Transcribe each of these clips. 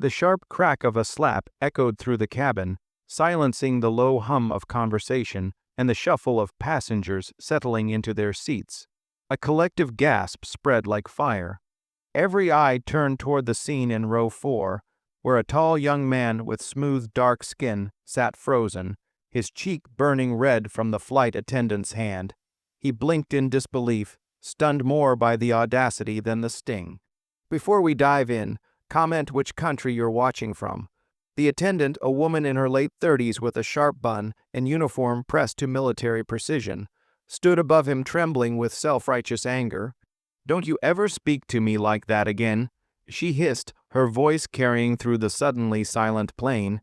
The sharp crack of a slap echoed through the cabin, silencing the low hum of conversation and the shuffle of passengers settling into their seats. A collective gasp spread like fire. Every eye turned toward the scene in row 4, where a tall young man with smooth dark skin sat frozen, his cheek burning red from the flight attendant's hand. He blinked in disbelief, stunned more by the audacity than the sting. Before we dive in, comment which country you're watching from. The attendant, a woman in her late 30s with a sharp bun and uniform pressed to military precision, stood above him trembling with self-righteous anger. "Don't you ever speak to me like that again," she hissed, her voice carrying through the suddenly silent plane.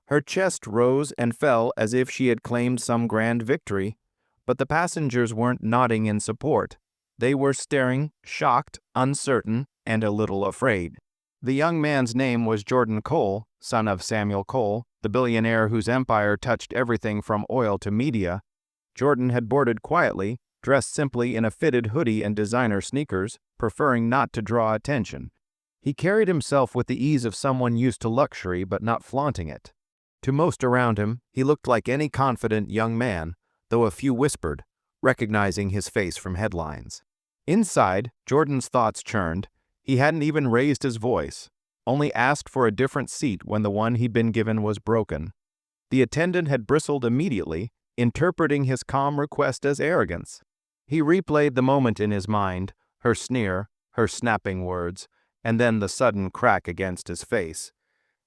Her chest rose and fell as if she had claimed some grand victory, but the passengers weren't nodding in support. They were staring, shocked, uncertain, and a little afraid. The young man's name was Jordan Cole, son of Samuel Cole, the billionaire whose empire touched everything from oil to media. Jordan had boarded quietly, dressed simply in a fitted hoodie and designer sneakers, preferring not to draw attention. He carried himself with the ease of someone used to luxury but not flaunting it. To most around him, he looked like any confident young man, though a few whispered, recognizing his face from headlines. Inside, Jordan's thoughts churned. He hadn't even raised his voice, only asked for a different seat when the one he'd been given was broken. The attendant had bristled immediately, interpreting his calm request as arrogance. He replayed the moment in his mind, her sneer, her snapping words, and then the sudden crack against his face.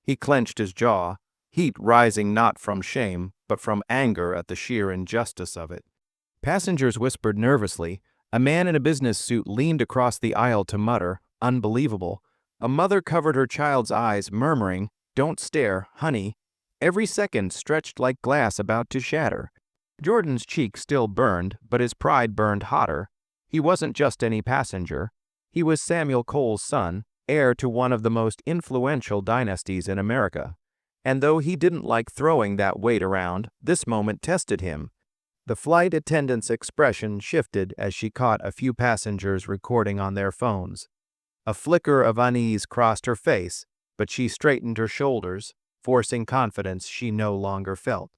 He clenched his jaw, heat rising not from shame, but from anger at the sheer injustice of it. Passengers whispered nervously. A man in a business suit leaned across the aisle to mutter, "Unbelievable." A mother covered her child's eyes, murmuring, "Don't stare, honey." Every second stretched like glass about to shatter. Jordan's cheek still burned, but his pride burned hotter. He wasn't just any passenger. He was Samuel Cole's son, heir to one of the most influential dynasties in America. And though he didn't like throwing that weight around, this moment tested him. The flight attendant's expression shifted as she caught a few passengers recording on their phones. A flicker of unease crossed her face, but she straightened her shoulders, forcing confidence she no longer felt.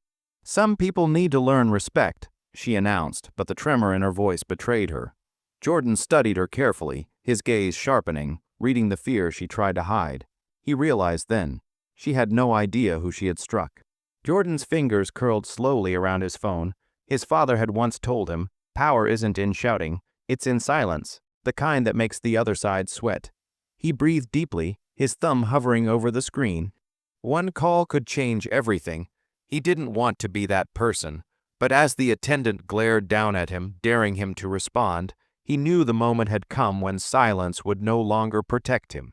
"Some people need to learn respect," she announced, but the tremor in her voice betrayed her. Jordan studied her carefully, his gaze sharpening, reading the fear she tried to hide. He realized then, she had no idea who she had struck. Jordan's fingers curled slowly around his phone. His father had once told him, "Power isn't in shouting, it's in silence, the kind that makes the other side sweat." He breathed deeply, his thumb hovering over the screen. One call could change everything. He didn't want to be that person, but as the attendant glared down at him, daring him to respond, he knew the moment had come when silence would no longer protect him.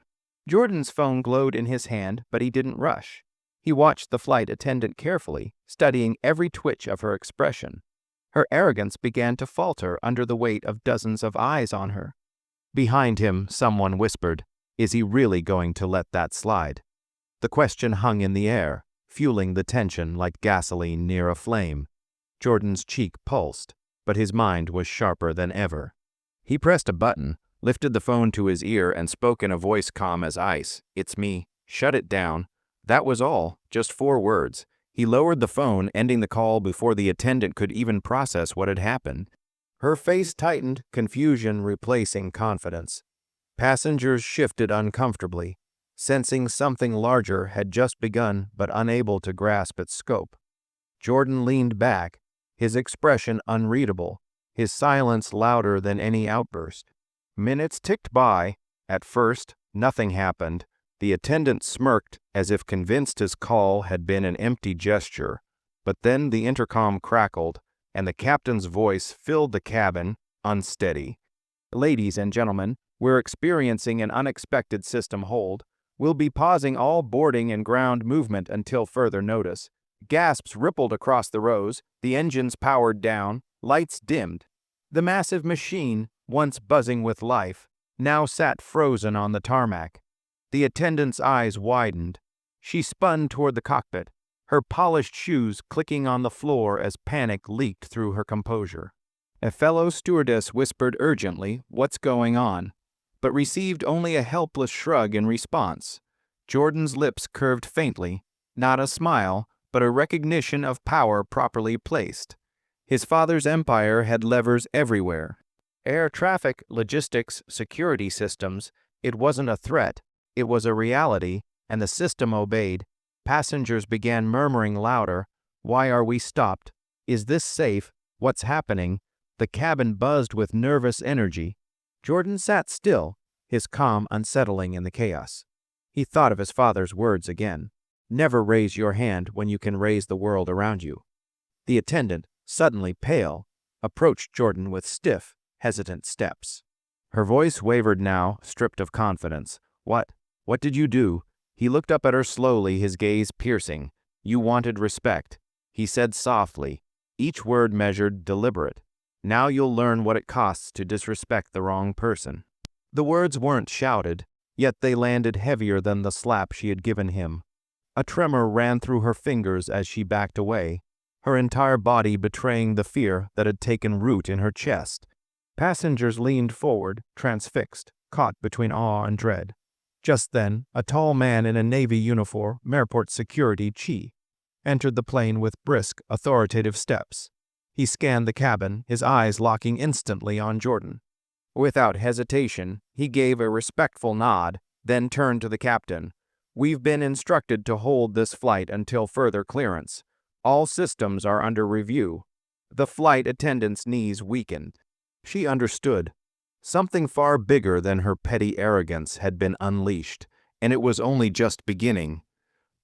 Jordan's phone glowed in his hand, but he didn't rush. He watched the flight attendant carefully, studying every twitch of her expression. Her arrogance began to falter under the weight of dozens of eyes on her. Behind him, someone whispered, "Is he really going to let that slide?" The question hung in the air, fueling the tension like gasoline near a flame. Jordan's cheek pulsed, but his mind was sharper than ever. He pressed a button, lifted the phone to his ear, and spoke in a voice calm as ice. "It's me. Shut it down." That was all, just 4 words. He lowered the phone, ending the call before the attendant could even process what had happened. Her face tightened, confusion replacing confidence. Passengers shifted uncomfortably, sensing something larger had just begun but unable to grasp its scope. Jordan leaned back, his expression unreadable, his silence louder than any outburst. Minutes ticked by. At first, nothing happened. The attendant smirked as if convinced his call had been an empty gesture, but then the intercom crackled, and the captain's voice filled the cabin, unsteady. "Ladies and gentlemen, we're experiencing an unexpected system hold. We'll be pausing all boarding and ground movement until further notice." Gasps rippled across the rows, the engines powered down, lights dimmed. The massive machine, once buzzing with life, now sat frozen on the tarmac. The attendant's eyes widened. She spun toward the cockpit, her polished shoes clicking on the floor as panic leaked through her composure. A fellow stewardess whispered urgently, "What's going on?" but received only a helpless shrug in response. Jordan's lips curved faintly, not a smile, but a recognition of power properly placed. His father's empire had levers everywhere. Air traffic, logistics, security systems. It wasn't a threat, it was a reality, and the system obeyed. Passengers began murmuring louder. Why are we stopped? Is this safe? What's happening? The cabin buzzed with nervous energy. Jordan sat still, his calm unsettling in the chaos. He thought of his father's words again. Never raise your hand when you can raise the world around you. The attendant, suddenly pale, approached Jordan with stiff, hesitant steps. Her voice wavered now, stripped of confidence. What did you do? He looked up at her slowly, his gaze piercing. You wanted respect, he said softly, each word measured, deliberate. Now you'll learn what it costs to disrespect the wrong person. The words weren't shouted, yet they landed heavier than the slap she had given him. A tremor ran through her fingers as she backed away, her entire body betraying the fear that had taken root in her chest. Passengers leaned forward, transfixed, caught between awe and dread. Just then, a tall man in a Navy uniform, airport security chief, entered the plane with brisk, authoritative steps. He scanned the cabin, his eyes locking instantly on Jordan. Without hesitation, he gave a respectful nod, then turned to the captain. We've been instructed to hold this flight until further clearance. All systems are under review. The flight attendant's knees weakened. She understood. Something far bigger than her petty arrogance had been unleashed, and it was only just beginning.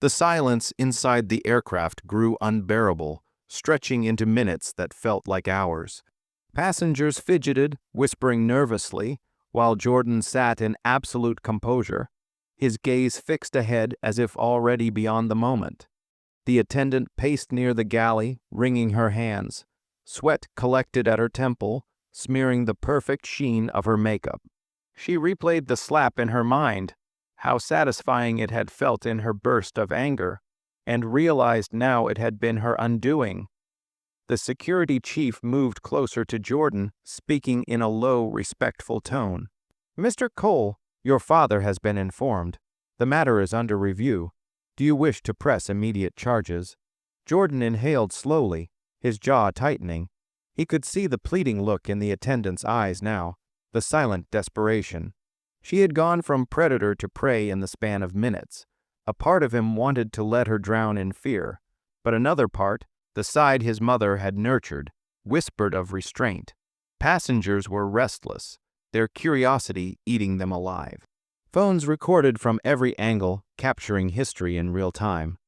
The silence inside the aircraft grew unbearable, stretching into minutes that felt like hours. Passengers fidgeted, whispering nervously, while Jordan sat in absolute composure, his gaze fixed ahead as if already beyond the moment. The attendant paced near the galley, wringing her hands. Sweat collected at her temple, smearing the perfect sheen of her makeup. She replayed the slap in her mind, how satisfying it had felt in her burst of anger, and realized now it had been her undoing. The security chief moved closer to Jordan, speaking in a low, respectful tone. Mr. Cole, your father has been informed. The matter is under review. Do you wish to press immediate charges? Jordan inhaled slowly, his jaw tightening. He could see the pleading look in the attendant's eyes now, the silent desperation. She had gone from predator to prey in the span of minutes. A part of him wanted to let her drown in fear, but another part, the side his mother had nurtured, whispered of restraint. Passengers were restless, their curiosity eating them alive. Phones recorded from every angle, capturing history in real time.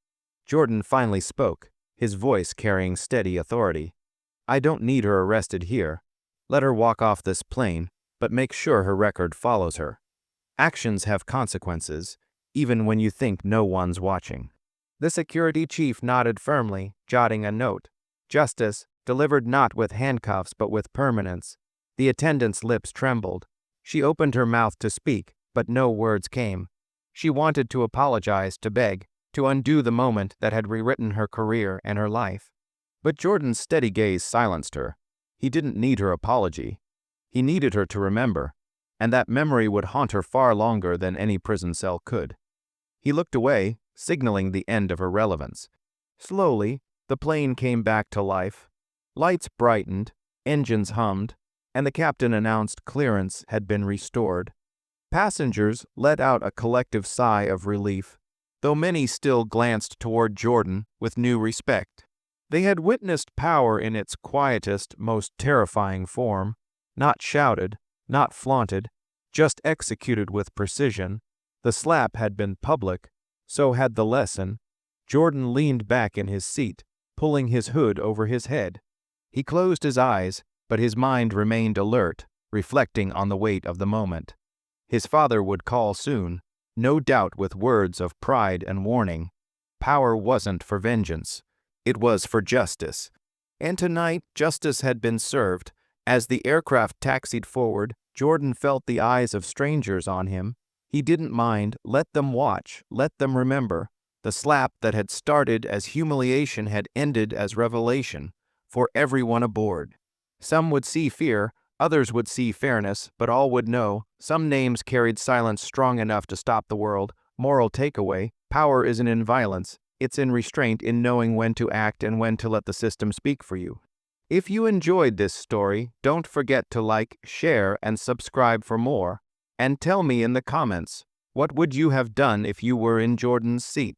Jordan finally spoke, his voice carrying steady authority. I don't need her arrested here. Let her walk off this plane, but make sure her record follows her. Actions have consequences, even when you think no one's watching. The security chief nodded firmly, jotting a note. Justice, delivered not with handcuffs but with permanence. The attendant's lips trembled. She opened her mouth to speak, but no words came. She wanted to apologize, to beg, to undo the moment that had rewritten her career and her life. But Jordan's steady gaze silenced her. He didn't need her apology. He needed her to remember, and that memory would haunt her far longer than any prison cell could. He looked away, signaling the end of her relevance. Slowly, the plane came back to life. Lights brightened, engines hummed, and the captain announced clearance had been restored. Passengers let out a collective sigh of relief, though many still glanced toward Jordan with new respect. They had witnessed power in its quietest, most terrifying form, not shouted, not flaunted, just executed with precision. The slap had been public, so had the lesson. Jordan leaned back in his seat, pulling his hood over his head. He closed his eyes, but his mind remained alert, reflecting on the weight of the moment. His father would call soon, no doubt with words of pride and warning. Power wasn't for vengeance. It was for justice. And tonight, justice had been served. As the aircraft taxied forward, Jordan felt the eyes of strangers on him. He didn't mind. Let them watch. Let them remember. The slap that had started as humiliation had ended as revelation for everyone aboard. Some would see fear, others would see fairness, but all would know. Some names carried silence strong enough to stop the world. Moral takeaway: power isn't in violence, it's in restraint, in knowing when to act and when to let the system speak for you. If you enjoyed this story, don't forget to like, share, and subscribe for more. And tell me in the comments, what would you have done if you were in Jordan's seat?